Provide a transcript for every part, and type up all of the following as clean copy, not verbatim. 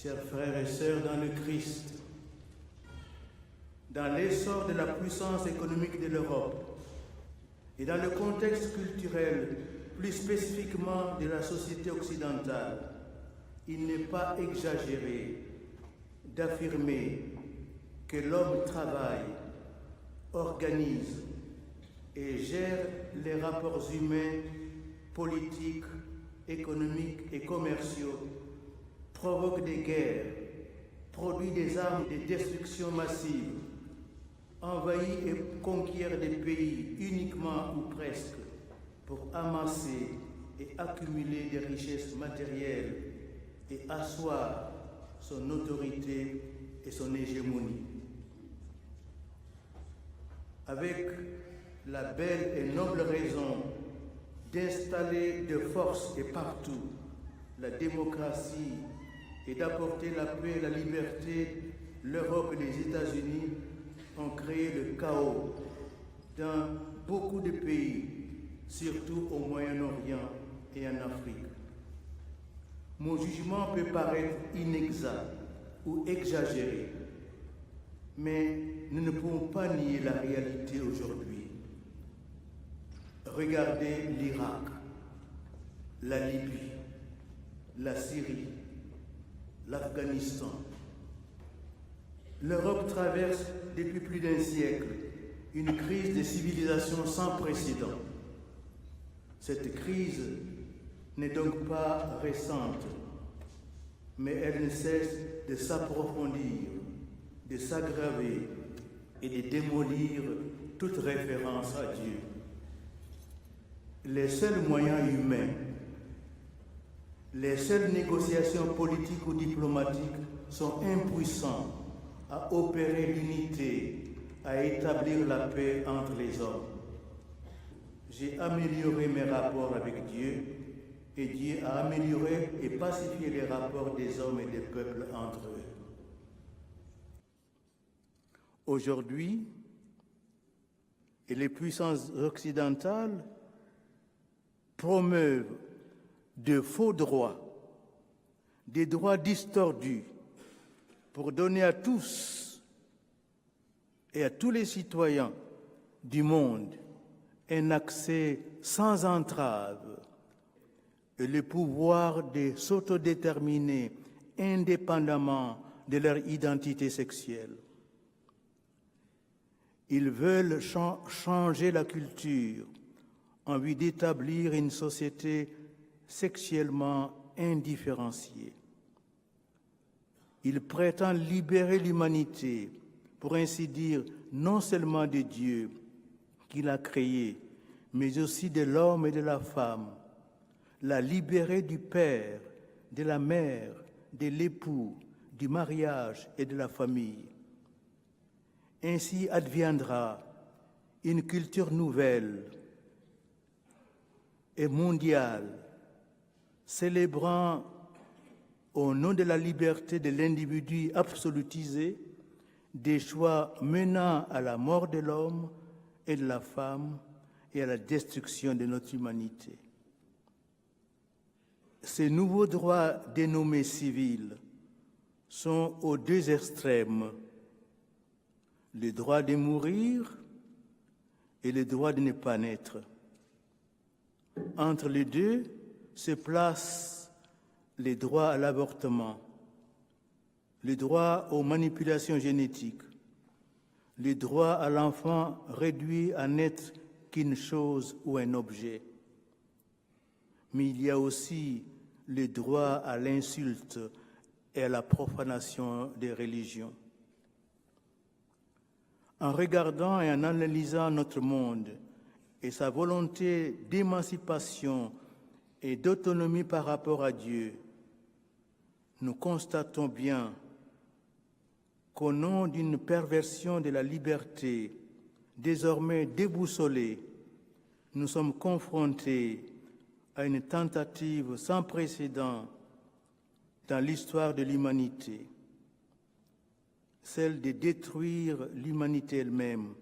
chers frères et sœurs dans le Christ, dans l'essor de la puissance économique de l'Europe et dans le contexte culturel, plus spécifiquement de la société occidentale, il n'est pas exagéré d'affirmer que l'homme travaille, organise et gère les rapports humains, politiques, économiques et commerciaux, provoque des guerres, produit des armes de destruction massive, envahit et conquiert des pays uniquement ou presque pour amasser et accumuler des richesses matérielles et asseoir son autorité et son hégémonie. Avec la belle et noble raison d'installer de force et partout la démocratie et d'apporter la paix et la liberté, l'Europe et les États-Unis ont créé le chaos dans beaucoup de pays, surtout au Moyen-Orient et en Afrique. Mon jugement peut paraître inexact ou exagéré, mais nous ne pouvons pas nier la réalité aujourd'hui. Regardez l'Irak, la Libye, la Syrie, l'Afghanistan. L'Europe traverse depuis plus d'un siècle une crise de civilisation sans précédent. Cette crise n'est donc pas récente, mais elle ne cesse de s'approfondir, de s'aggraver et de démolir toute référence à Dieu. Les seuls moyens humains, les seules négociations politiques ou diplomatiques sont impuissants à opérer l'unité, à établir la paix entre les hommes. J'ai amélioré mes rapports avec Dieu et Dieu a amélioré et pacifié les rapports des hommes et des peuples entre eux. Aujourd'hui, les puissances occidentales promeuvent de faux droits, des droits distordus, pour donner à tous et à tous les citoyens du monde un accès sans entrave et le pouvoir de s'autodéterminer indépendamment de leur identité sexuelle. Ils veulent changer la culture en vue d'établir une société sexuellement indifférenciée. Ils prétendent libérer l'humanité, pour ainsi dire, non seulement de Dieu qui l'a créé, mais aussi de l'homme et de la femme, la libérer du père, de la mère, de l'époux, du mariage et de la famille. Ainsi adviendra une culture nouvelle et mondiale, célébrant au nom de la liberté de l'individu absolutisé, des choix menant à la mort de l'homme et de la femme et à la destruction de notre humanité. Ces nouveaux droits dénommés civils sont aux deux extrêmes, le droit de mourir et le droit de ne pas naître. Entre les deux se placent les droits à l'avortement, le droit aux manipulations génétiques, le droit à l'enfant réduit à n'être qu'une chose ou un objet. Mais il y a aussi le droit à l'insulte et à la profanation des religions. En regardant et en analysant notre monde et sa volonté d'émancipation et d'autonomie par rapport à Dieu, nous constatons bien qu'au nom d'une perversion de la liberté, désormais déboussolée, nous sommes confrontés à une tentative sans précédent dans l'histoire de l'humanité, celle de détruire l'humanité elle-même,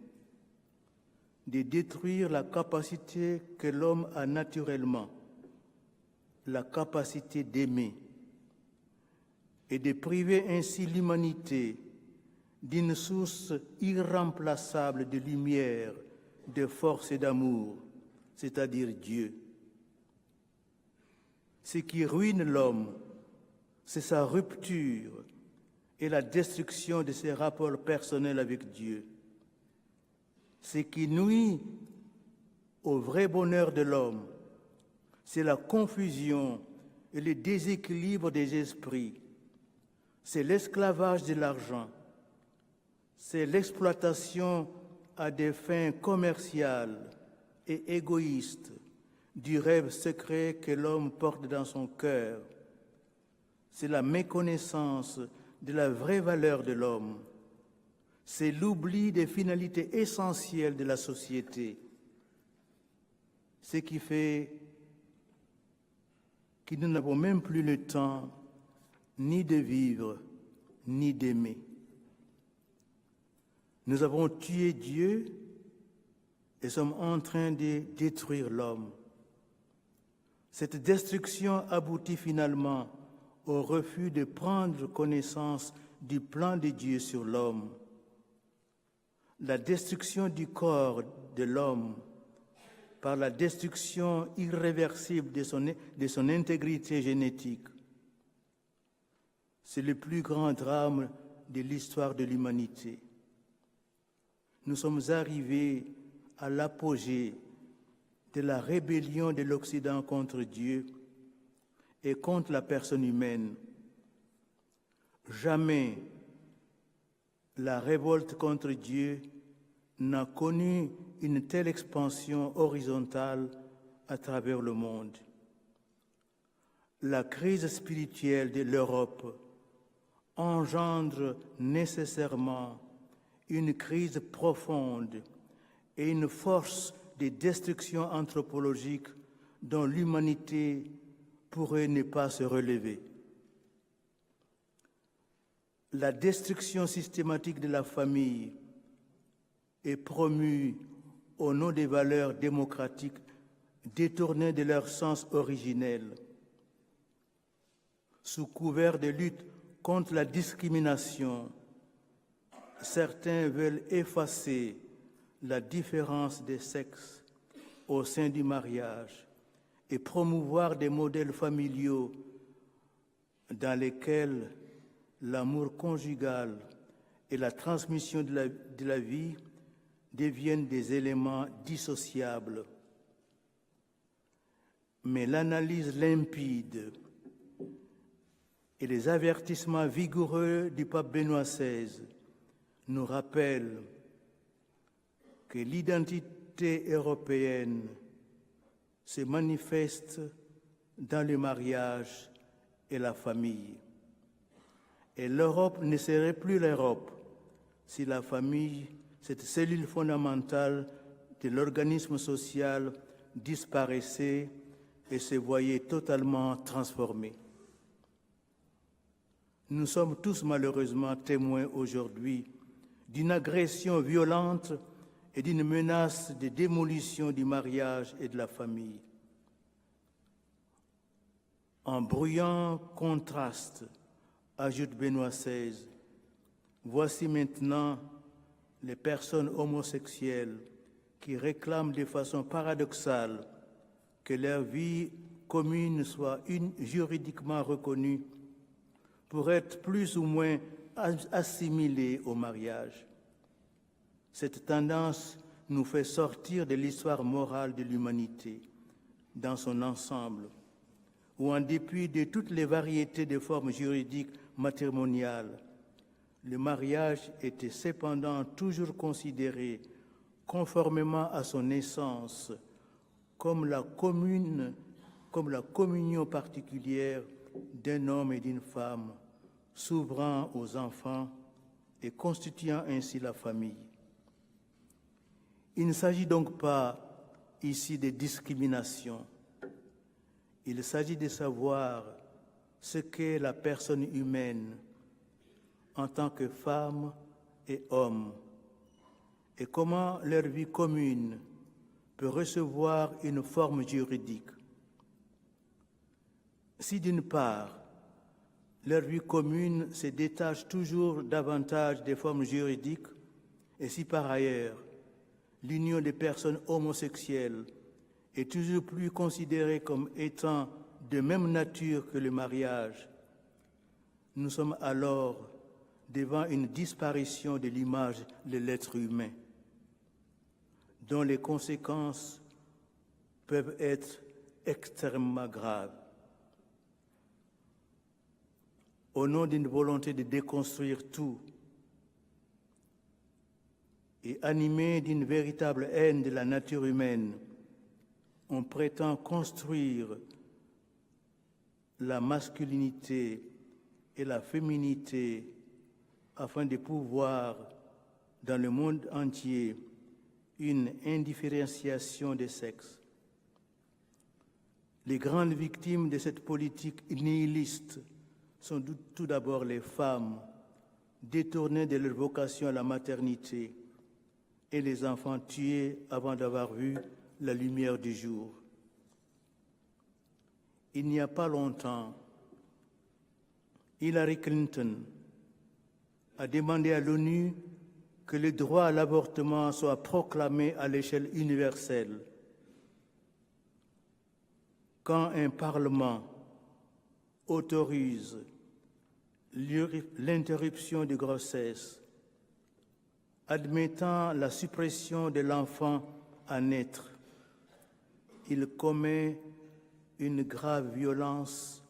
de détruire la capacité que l'homme a naturellement, la capacité d'aimer, et de priver ainsi l'humanité d'une source irremplaçable de lumière, de force et d'amour, c'est-à-dire Dieu. Ce qui ruine l'homme, c'est sa rupture et la destruction de ses rapports personnels avec Dieu. Ce qui nuit au vrai bonheur de l'homme, c'est la confusion et le déséquilibre des esprits, c'est l'esclavage de l'argent, c'est l'exploitation à des fins commerciales et égoïstes du rêve secret que l'homme porte dans son cœur. C'est la méconnaissance de la vraie valeur de l'homme. C'est l'oubli des finalités essentielles de la société. Ce qui fait que nous n'avons même plus le temps ni de vivre, ni d'aimer. Nous avons tué Dieu et sommes en train de détruire l'homme. Cette destruction aboutit finalement au refus de prendre connaissance du plan de Dieu sur l'homme. La destruction du corps de l'homme par la destruction irréversible de son intégrité génétique. C'est le plus grand drame de l'histoire de l'humanité. Nous sommes arrivés à l'apogée de la rébellion de l'Occident contre Dieu et contre la personne humaine. Jamais la révolte contre Dieu n'a connu une telle expansion horizontale à travers le monde. La crise spirituelle de l'Europe engendre nécessairement une crise profonde et une force de destruction anthropologique dont l'humanité pourrait ne pas se relever. La destruction systématique de la famille est promue au nom des valeurs démocratiques détournées de leur sens originel. Sous couvert de lutte contre la discrimination, certains veulent effacer la différence des sexes au sein du mariage et promouvoir des modèles familiaux dans lesquels l'amour conjugal et la transmission de la vie deviennent des éléments dissociables. Mais l'analyse limpide et les avertissements vigoureux du pape Benoît XVI nous rappellent que l'identité européenne se manifeste dans le mariage et la famille. Et l'Europe ne serait plus l'Europe si la famille, cette cellule fondamentale de l'organisme social, disparaissait et se voyait totalement transformée. Nous sommes tous malheureusement témoins aujourd'hui d'une agression violente et d'une menace de démolition du mariage et de la famille. En bruyant contraste, ajoute Benoît XVI, voici maintenant les personnes homosexuelles qui réclament de façon paradoxale que leur vie commune soit juridiquement reconnue pour être plus ou moins assimilée au mariage. Cette tendance nous fait sortir de l'histoire morale de l'humanité dans son ensemble, où en dépit de toutes les variétés de formes juridiques matrimoniales, le mariage était cependant toujours considéré, conformément à son essence, comme la communion particulière d'un homme et d'une femme, s'ouvrant aux enfants et constituant ainsi la famille. Il ne s'agit donc pas ici de discrimination. Il s'agit de savoir ce qu'est la personne humaine en tant que femme et homme et comment leur vie commune peut recevoir une forme juridique. Si d'une part, leur vie commune se détache toujours davantage des formes juridiques, et si par ailleurs l'union des personnes homosexuelles est toujours plus considérée comme étant de même nature que le mariage, nous sommes alors devant une disparition de l'image de l'être humain, dont les conséquences peuvent être extrêmement graves. Au nom d'une volonté de déconstruire tout et animé d'une véritable haine de la nature humaine, on prétend construire la masculinité et la féminité afin de pouvoir, dans le monde entier, une indifférenciation des sexes. Les grandes victimes de cette politique nihiliste sont tout d'abord les femmes, détournées de leur vocation à la maternité, et les enfants tués avant d'avoir vu la lumière du jour. Il n'y a pas longtemps, Hillary Clinton a demandé à l'ONU que le droit à l'avortement soit proclamé à l'échelle universelle. Quand un Parlement autorise l'interruption de grossesse, admettant la suppression de l'enfant à naître, il commet une grave violence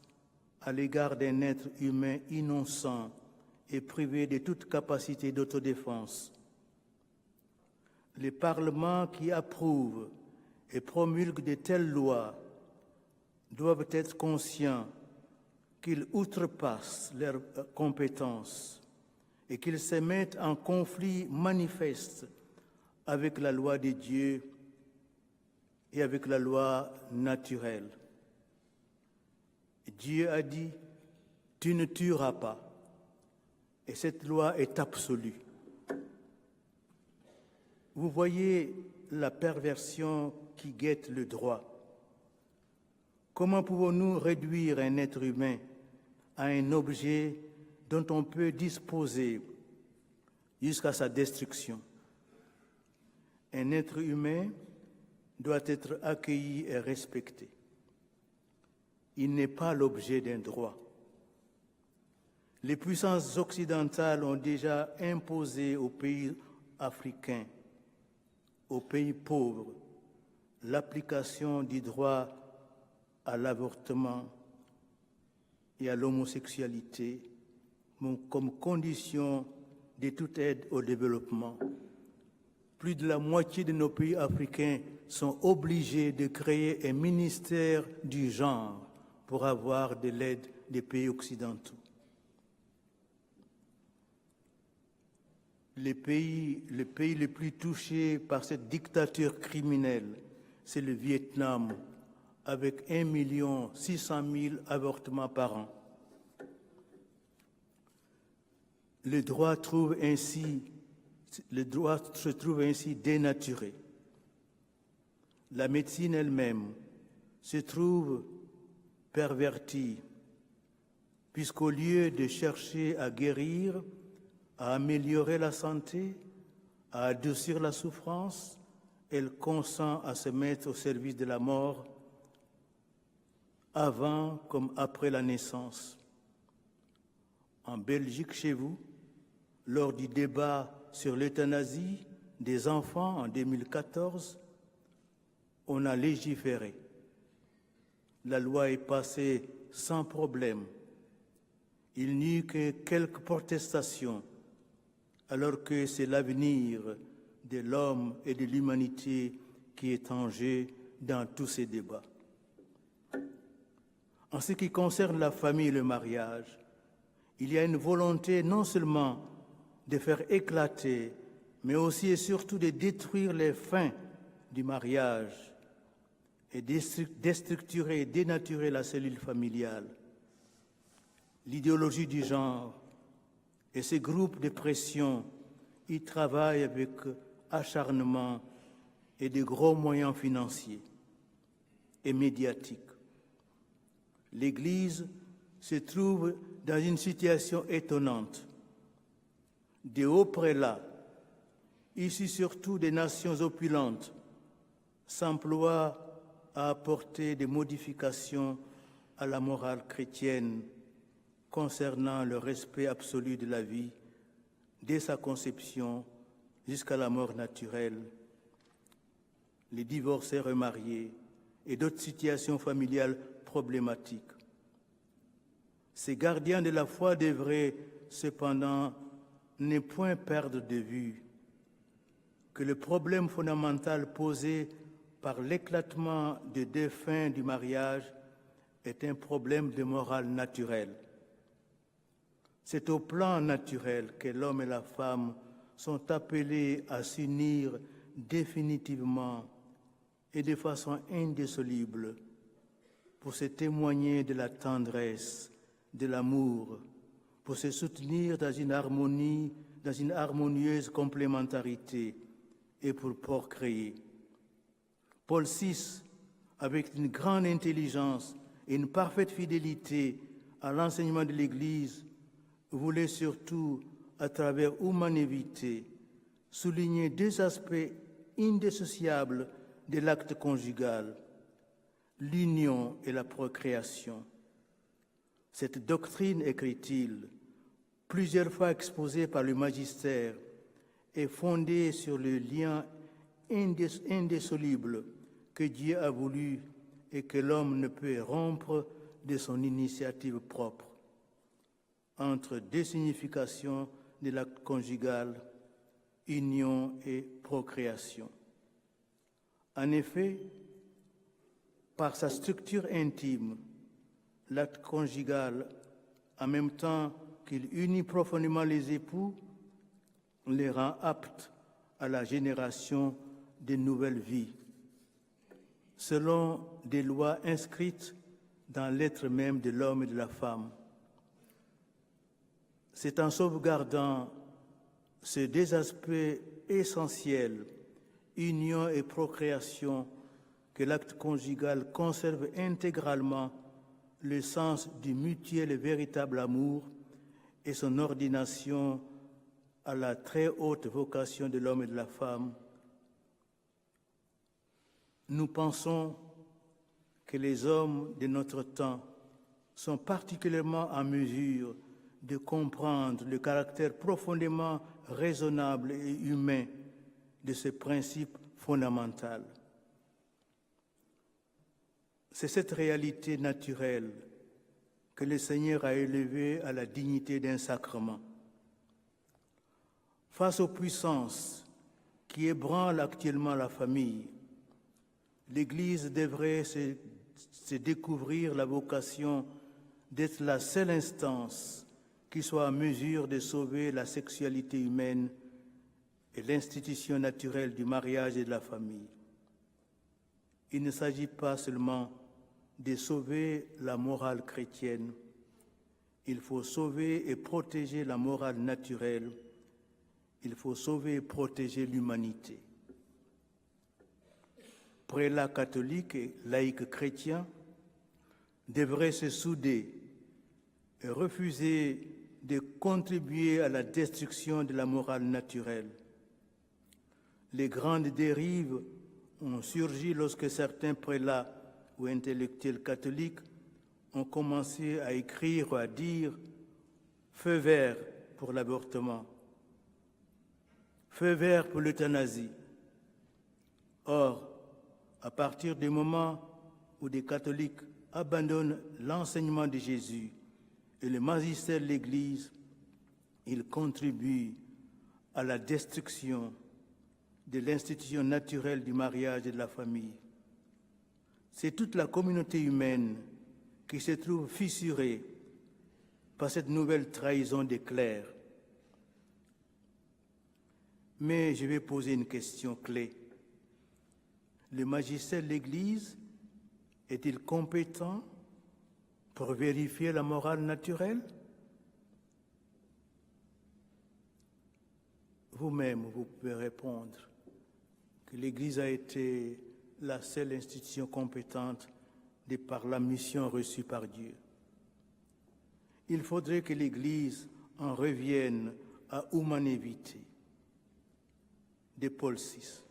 à l'égard d'un être humain innocent et privé de toute capacité d'autodéfense. Les parlements qui approuvent et promulguent de telles lois doivent être conscients qu'ils outrepassent leurs compétences et qu'ils se mettent en conflit manifeste avec la loi de Dieu et avec la loi naturelle. Dieu a dit « Tu ne tueras pas ». Et cette loi est absolue. Vous voyez la perversion qui guette le droit. Comment pouvons-nous réduire un être humain à un objet dont on peut disposer jusqu'à sa destruction? Un être humain doit être accueilli et respecté. Il n'est pas l'objet d'un droit. Les puissances occidentales ont déjà imposé aux pays africains, aux pays pauvres, l'application du droit à l'avortement et à l'homosexualité comme condition de toute aide au développement. Plus de la moitié de nos pays africains sont obligés de créer un ministère du genre pour avoir de l'aide des pays occidentaux. Le pays le plus touché par cette dictature criminelle, c'est le Vietnam, avec 1 600 000 avortements par an. Le droit se trouve ainsi dénaturé. La médecine elle-même se trouve pervertie, puisqu'au lieu de chercher à guérir, à améliorer la santé, à adoucir la souffrance, elle consent à se mettre au service de la mort avant comme après la naissance. En Belgique, chez vous, lors du débat sur l'euthanasie des enfants en 2014, on a légiféré. La loi est passée sans problème. Il n'y eut que quelques protestations, alors que c'est l'avenir de l'homme et de l'humanité qui est en jeu dans tous ces débats. En ce qui concerne la famille et le mariage, il y a une volonté non seulement de faire éclater, mais aussi et surtout de détruire les fins du mariage et déstructurer et dénaturer la cellule familiale. L'idéologie du genre et ces groupes de pression y travaillent avec acharnement et de gros moyens financiers et médiatiques. L'Église se trouve dans une situation étonnante. Des hauts prélats, issus surtout des nations opulentes, s'emploient à apporter des modifications à la morale chrétienne concernant le respect absolu de la vie dès sa conception jusqu'à la mort naturelle, les divorcés remariés et d'autres situations familiales problématiques. Ces gardiens de la foi devraient cependant ne point perdre de vue que le problème fondamental posé par l'éclatement des deux fins du mariage est un problème de morale naturelle. C'est au plan naturel que l'homme et la femme sont appelés à s'unir définitivement et de façon indissoluble pour se témoigner de la tendresse, de l'amour, pour se soutenir dans une harmonie, dans une harmonieuse complémentarité et pour procréer. Paul VI, avec une grande intelligence et une parfaite fidélité à l'enseignement de l'Église, voulait surtout, à travers humanité, souligner deux aspects indissociables de l'acte conjugal, l'union et la procréation. Cette doctrine, écrit-il, plusieurs fois exposée par le magistère, est fondée sur le lien indissoluble que Dieu a voulu et que l'homme ne peut rompre de son initiative propre, entre deux significations de l'acte conjugal, union et procréation. En effet, par sa structure intime, l'acte conjugal, en même temps qu'il unit profondément les époux, les rend aptes à la génération de nouvelles vies, selon des lois inscrites dans l'être même de l'homme et de la femme. C'est en sauvegardant ces deux aspects essentiels, union et procréation, que l'acte conjugal conserve intégralement le sens du mutuel et véritable amour et son ordination à la très haute vocation de l'homme et de la femme. Nous pensons que les hommes de notre temps sont particulièrement en mesure de comprendre le caractère profondément raisonnable et humain de ce principe fondamental. C'est cette réalité naturelle que le Seigneur a élevée à la dignité d'un sacrement. Face aux puissances qui ébranlent actuellement la famille, l'Église devrait se découvrir la vocation d'être la seule instance qui soit en mesure de sauver la sexualité humaine et l'institution naturelle du mariage et de la famille. Il ne s'agit pas seulement de sauver la morale chrétienne, il faut sauver et protéger la morale naturelle, il faut sauver et protéger l'humanité. Prélats catholiques et laïcs chrétiens devraient se souder et refuser de contribuer à la destruction de la morale naturelle. Les grandes dérives ont surgi lorsque certains prélats ou intellectuels catholiques ont commencé à écrire ou à dire « feu vert pour l'avortement »,« feu vert pour l'euthanasie ». Or, à partir du moment où des catholiques abandonnent l'enseignement de Jésus et le magistère de l'Église, ils contribuent à la destruction de l'institution naturelle du mariage et de la famille. C'est toute la communauté humaine qui se trouve fissurée par cette nouvelle trahison des clercs. Mais je vais poser une question clé. Le magistère de l'Église est-il compétent pour vérifier la morale naturelle? Vous-même, vous pouvez répondre que l'Église a été la seule institution compétente de par la mission reçue par Dieu. il faudrait que l'Église en revienne à humanité de Paul VI,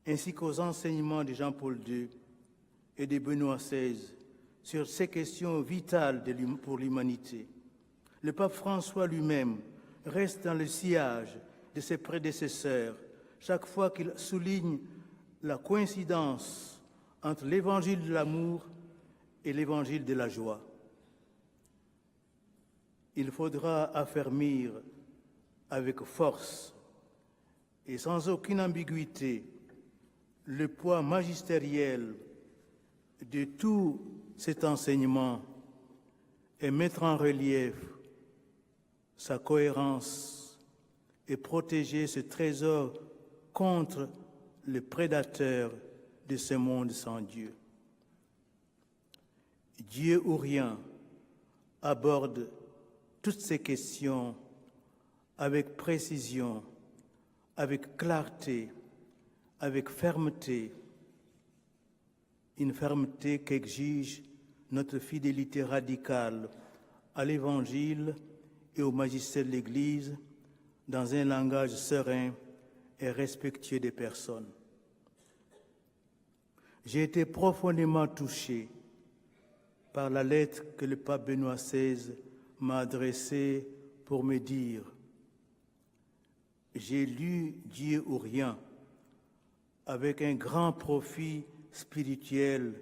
ainsi qu'aux enseignements de Jean-Paul II et de Benoît XVI sur ces questions vitales pour l'humanité. Le pape François lui-même reste dans le sillage de ses prédécesseurs chaque fois qu'il souligne la coïncidence entre l'évangile de l'amour et l'évangile de la joie. Il faudra affermir avec force et sans aucune ambiguïté le poids magistériel de tout cet enseignement et mettre en relief sa cohérence et protéger ce trésor contre les prédateurs de ce monde sans Dieu. Dieu ou rien aborde toutes ces questions avec précision, avec clarté, avec fermeté, une fermeté qu'exige notre fidélité radicale à l'Évangile et au magistère de l'Église dans un langage serein et respectueux des personnes. J'ai été profondément touché par la lettre que le pape Benoît XVI m'a adressée pour me dire « J'ai lu Dieu ou rien avec un grand profit spirituel,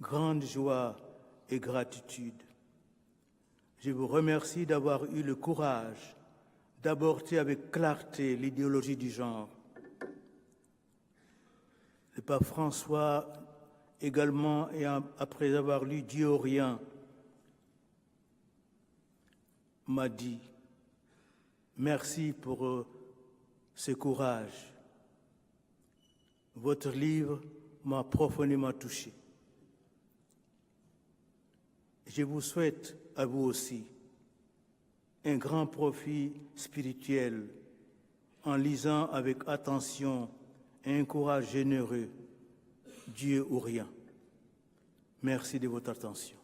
grande joie et gratitude. Je vous remercie d'avoir eu le courage d'aborder avec clarté l'idéologie du genre. Le pape François également, et après avoir lu Dieu ou rien, m'a dit « Merci pour ce courage. Votre livre m'a profondément touché. » Je vous souhaite à vous aussi un grand profit spirituel en lisant avec attention et un courage généreux Dieu ou rien. Merci de votre attention.